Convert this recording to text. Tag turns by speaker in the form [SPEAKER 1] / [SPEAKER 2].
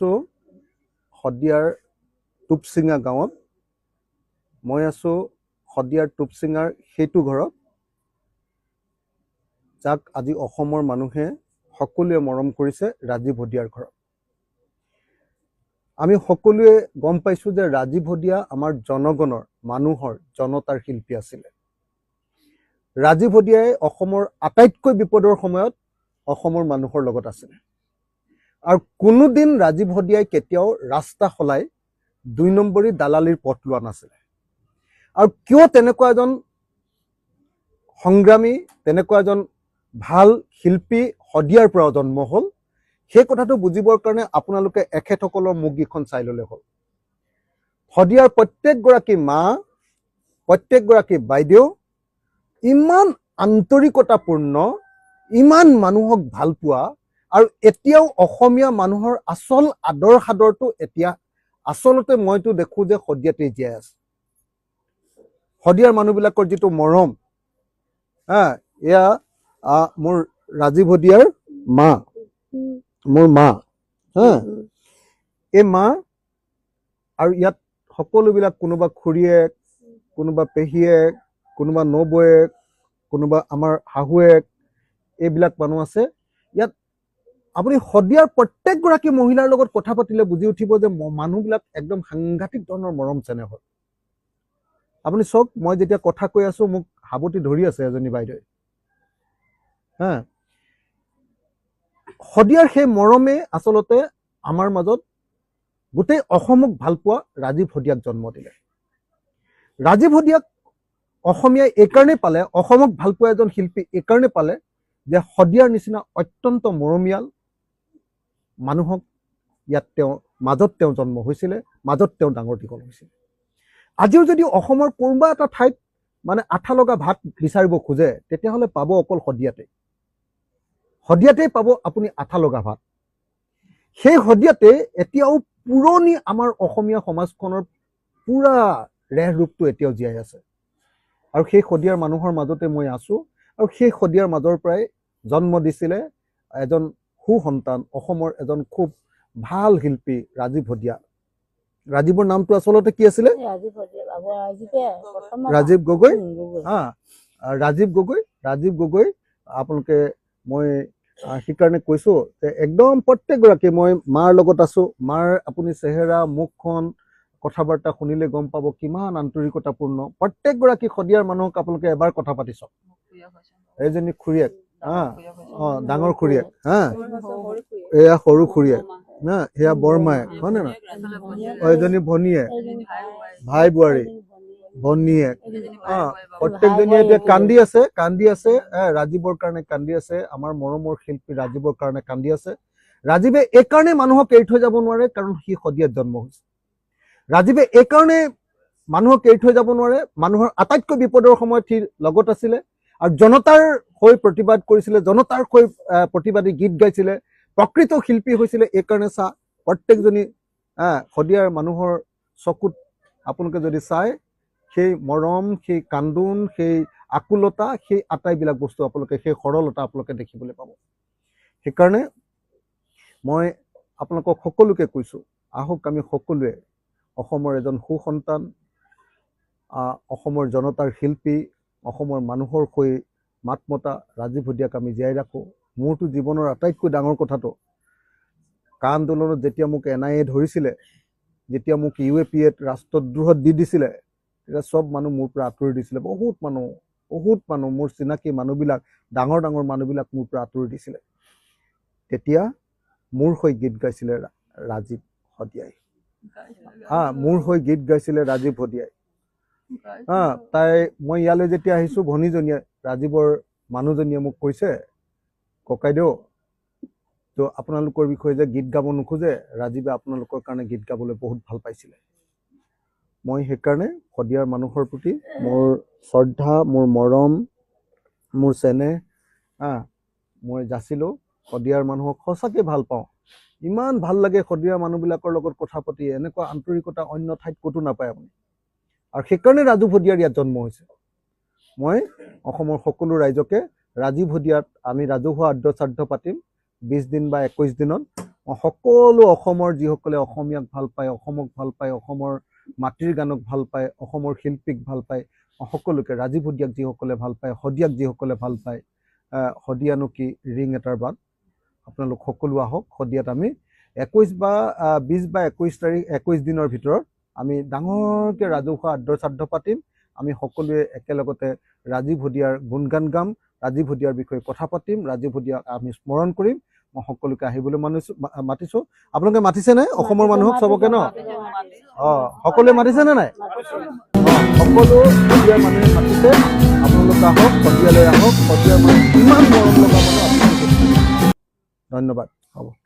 [SPEAKER 1] আছোঁ শদিয়াৰ টুপচিঙা গাঁৱত। মই আছোঁ শদিয়াৰ টুপচিঙাৰ সেইটো ঘৰত যাক আজি অসমৰ মানুহে সকলোৱে মৰম কৰিছে, ৰাজীৱ হদিয়াৰ ঘৰত। আমি সকলোৱে গম পাইছোঁ যে ৰাজীৱ হদিয়া আমাৰ জনগণৰ, মানুহৰ, জনতাৰ শিল্পী আছিলে। ৰাজীৱ হদিয়াই অসমৰ আটাইতকৈ বিপদৰ সময়ত অসমৰ মানুহৰ লগত আছিলে। আৰু কোনোদিন ৰাজীৱ হদিয়াই কেতিয়াও ৰাস্তা সলাই ২ নম্বৰী দালালিৰ পথ লোৱা নাছিলে। আৰু কিয় তেনেকুৱা এজন সংগ্ৰামী, তেনেকুৱা এজন ভাল শিল্পী শদিয়াৰ পৰা জন্ম হ'ল, সেই কথাটো বুজিবৰ কাৰণে আপোনালোকে এখেতসকলৰ মুখকেইখন চাই ল'লে হ'ল। শদিয়াৰ প্ৰত্যেকগৰাকী মা, প্ৰত্যেকগৰাকী বাইদেউ ইমান আন্তৰিকতাপূৰ্ণ, ইমান মানুহক ভাল পোৱা, আৰু এতিয়াও অসমীয়া মানুহৰ আচল আদৰ সাদৰটো এতিয়া আচলতে মইতো দেখোঁ যে শদিয়াতে জীয়াই আছে। শদিয়াৰ মানুহবিলাকৰ যিটো মৰম, এয়া মোৰ ৰাজীৱ হদিয়াৰ মা, মোৰ মা, এই মা, আৰু ইয়াত সকলোবিলাক কোনোবা খুৰীয়েক, কোনোবা পেহীয়েক, কোনোবা নবৌয়েক, কোনোবা আমাৰ শাহুৱেক, এইবিলাক মানুহ আছে। ইয়াত আপুনি শদিয়াৰ প্ৰত্যেকগৰাকী মহিলাৰ লগত কথা পাতিলে বুজি উঠিব যে মানুহবিলাক একদম সাংঘাতিক ধৰণৰ মৰম চেনেহ হয়। আপুনি চাওক, মই যেতিয়া কথা কৈ আছোঁ মোক সাৱটি ধৰি আছে এজনী বাইদেৱে। শদিয়াৰ সেই মৰমে আচলতে আমাৰ মাজত গোটেই অসমক ভাল পোৱা ৰাজীৱ হদিয়াক জন্ম দিলে। ৰাজীৱ হদিয়াক অসমীয়াই এইকাৰণেই পালে, অসমক ভাল পোৱা এজন শিল্পী এইকাৰণে পালে যে শদিয়াৰ নিচিনা অত্যন্ত মৰমীয়াল মানুহক ইয়াত মাজত তেওঁ জন্ম হৈছিলে, মাজত তেওঁ ডাঙৰ দীঘল হৈছিলে। আজিও যদি অসমৰ কোনোবা এটা ঠাইত মানে আঠা লগা ভাত বিচাৰিব খোজে, তেতিয়াহ'লে পাব অকল শদিয়াতে। শদিয়াতেই পাব আপুনি আঠা লগা ভাত। সেই শদিয়াতে এতিয়াও পুৰণি আমাৰ অসমীয়া সমাজখনৰ পুৰা ৰেহ ৰূপটো এতিয়াও জীয়াই আছে। আৰু সেই শদিয়াৰ মানুহৰ মাজতে মই আছোঁ, আৰু সেই শদিয়াৰ মাজৰ পৰাই জন্ম দিছিলে এজন সুসন্তান, অসমৰ এজন খুব ভাল শিল্পী ৰাজীৱ হদিয়া। ৰাজীৱৰ নামটো আচলতে কি আছিলে? ৰাজীৱ গগৈ। ৰাজীৱ গগৈ আপোনালোকে, মই সেইকাৰণে কৈছোঁ যে একদম প্ৰত্যেকগৰাকী, মই মাৰ লগত আছোঁ, মাৰ আপুনি চেহেৰা, মুখখন, কথা বাৰ্তা শুনিলে গম পাব কিমান আন্তৰিকতাপূৰ্ণ। প্ৰত্যেকগৰাকী শদিয়াৰ মানুহক আপোনালোকে এবাৰ কথা পাতি চাওক। এইজনী খুৰীয়েক, ডাঙৰ খুৰীয়েক, এয়া সৰু খুৰীয়েক, সেয়া বৰমায়েক, হয় নে নহয়? এজনী ভনীয়েক, ভাই বোৱাৰী, ভনীয়েক, প্ৰত্যেকজনীয়ে এতিয়া কান্দি আছে ৰাজীৱৰ কাৰণে কান্দি আছে, আমাৰ মৰমৰ শিল্পী ৰাজীৱৰ কাৰণে কান্দি আছে। ৰাজীৱে এইকাৰণে মানুহক এৰি থৈ যাব নোৱাৰে কাৰণ সি শদিয়াত জন্ম হৈছে। ৰাজীৱে এইকাৰণে মানুহক এৰি থৈ যাব নোৱাৰে, মানুহৰ আটাইতকৈ বিপদৰ সময়ত সি লগত আছিলে, আৰু জনতাৰ হৈ প্ৰতিবাদ কৰিছিলে, জনতাৰ হৈ প্ৰতিবাদী গীত গাইছিলে, প্ৰকৃত শিল্পী হৈছিলে। এইকাৰণে প্ৰত্যেকজনী শদিয়াৰ মানুহৰ চকুত আপোনালোকে যদি চায়, সেই মৰম, সেই কান্দোন, সেই আকুলতা, সেই আটাইবিলাক বস্তু আপোনালোকে, সেই সৰলতা আপোনালোকে দেখিবলৈ পাব। সেইকাৰণে মই আপোনালোকক সকলোকে কৈছোঁ, আহক আমি সকলোৱে অসমৰ এজন সুসন্তান, অসমৰ জনতাৰ শিল্পী, অসমৰ মানুহৰ হৈ মাত মতা ৰাজীৱ হদিয়াক আমি জীয়াই ৰাখোঁ। মোৰতো জীৱনৰ আটাইতকৈ ডাঙৰ কথাটো, কা আন্দোলনত যেতিয়া মোক NIA ধৰিছিলে, যেতিয়া মোক UAPAত ৰাষ্ট্ৰদ্ৰোহত দি দিছিলে, তেতিয়া চব মানুহ মোৰ পৰা আঁতৰি দিছিলে। বহুত মানুহ মোৰ চিনাকি মানুহবিলাক, ডাঙৰ ডাঙৰ মানুহবিলাক মোৰ পৰা আঁতৰি দিছিলে। তেতিয়া মোৰ হৈ গীত গাইছিলে ৰাজীৱ হদিয়াই। মোৰ হৈ গীত গাইছিলে ৰাজীৱ হদিয়াই। মই ইয়ালৈ যেতিয়া আহিছোঁ, ভনীজনীয়ে, ৰাজীৱৰ মানুহজনীয়ে মোক কৈছে, ককাইদেউ, তো আপোনালোকৰ বিষয়ে যে গীত গাব নোখোজে, ৰাজীৱে আপোনালোকৰ কাৰণে গীত গাবলৈ বহুত ভাল পাইছিলে। মই সেইকাৰণে শদিয়াৰ মানুহৰ প্ৰতি মোৰ শ্ৰদ্ধা, মোৰ মৰম, মোৰ চেনেহ মই যাচিলোঁ। শদিয়াৰ মানুহক সঁচাকৈ ভাল পাওঁ, ইমান ভাল লাগে শদিয়াৰ মানুহবিলাকৰ লগত কথা পাতি। এনেকুৱা আন্তৰিকতা অন্য ঠাইত ক'তো নাপায় আপুনি। আৰু সেইকাৰণে ৰাজীৱ হদিয়াৰ ইয়াত জন্ম হৈছে। মই অসমৰ সকলো ৰাইজকে ৰাজীৱ হদিয়াত আমি ৰাজহুৱা আদ্য শ্ৰাদ্ধ পাতিম 20 দিন বা 21 দিনত। সকলো অসমৰ যিসকলে অসমীয়াক ভাল পায়, অসমক ভাল পায়, অসমৰ মাটিৰ গানক ভাল পায়, অসমৰ শিল্পীক ভাল পায়, সকলোকে, ৰাজীৱ শদিয়াক যিসকলে ভাল পায়, শদিয়াক যিসকলে ভাল পায়, শদিয়ানো কি ৰিং এটাৰ বাট, আপোনালোক সকলো আহক। শদিয়াত আমি 21 বা 20 বা 21 দিনৰ ভিতৰত আমি ডাঙৰকৈ ৰাজহুৱা আদ্য শ্ৰাদ্ধ পাতিম। আমি সকলোৱে একেলগতে ৰাজীৱ শদিয়াৰ গুণগান গাম, ৰাজীৱ শদিয়াৰ বিষয়ে কথা পাতিম, ৰাজীৱ শদিয়াক আমি স্মৰণ কৰিম। মই সকলোকে আহিবলৈ মাতিছোঁ। আপোনালোকে মাতিছেনে অসমৰ মানুহক চবকে ন? সকলোৱে মাতিছেনে নাই? সকলো শদিয়াৰ মানুহে মাতিছে। আপোনালোকে আহক, শদিয়ালৈ আহক। শদিয়াৰ মানুহ ইমান মৰম লগা মানুহ আপোনালোকে। ধন্যবাদ। হ'ব।